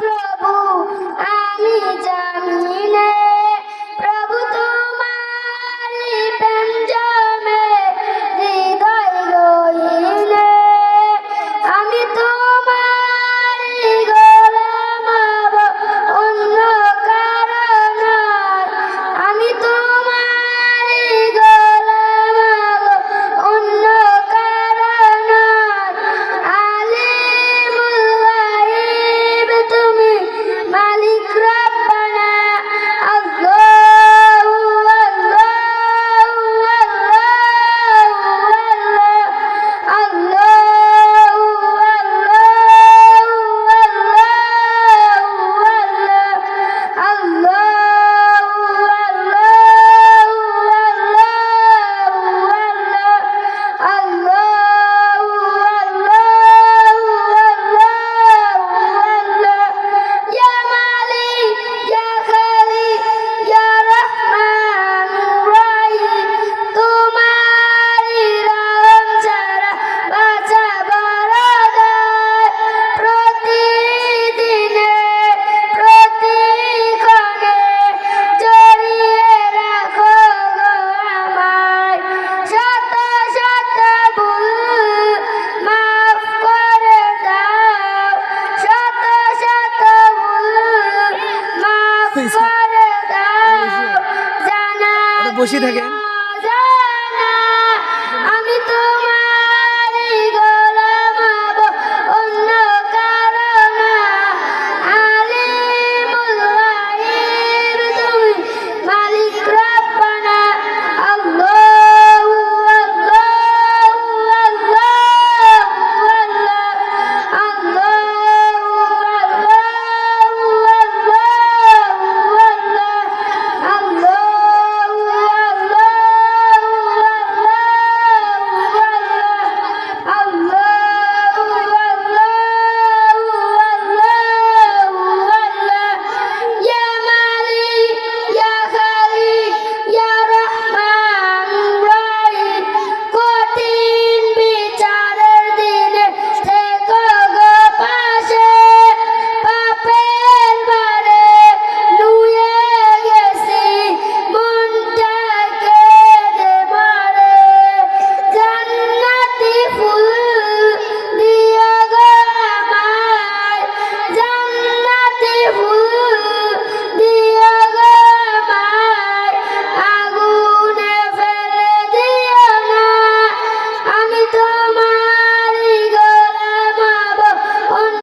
প্রভু আমি জানি নে, প্রভু তোমারি প্রেম জমে হৃদয় রইলে, আমি তোমারি গোলাম হব অন্য কারো নয়, আমি তোমারি গোলাম হব অন্য কারো নয়। আলিমুল গায়ব তুমি মালিক রব্বানা, আল্লাহু আল্লাহু আল্লাহু আল্লাহু প্রতিদিনে প্রতিক্ষণে জড়িয়ে রাখো গো আমায়, শত শত ভুল মাফ করে দাও, শত শত ভুল মাফ করে দাও, জানা বসে থাকে।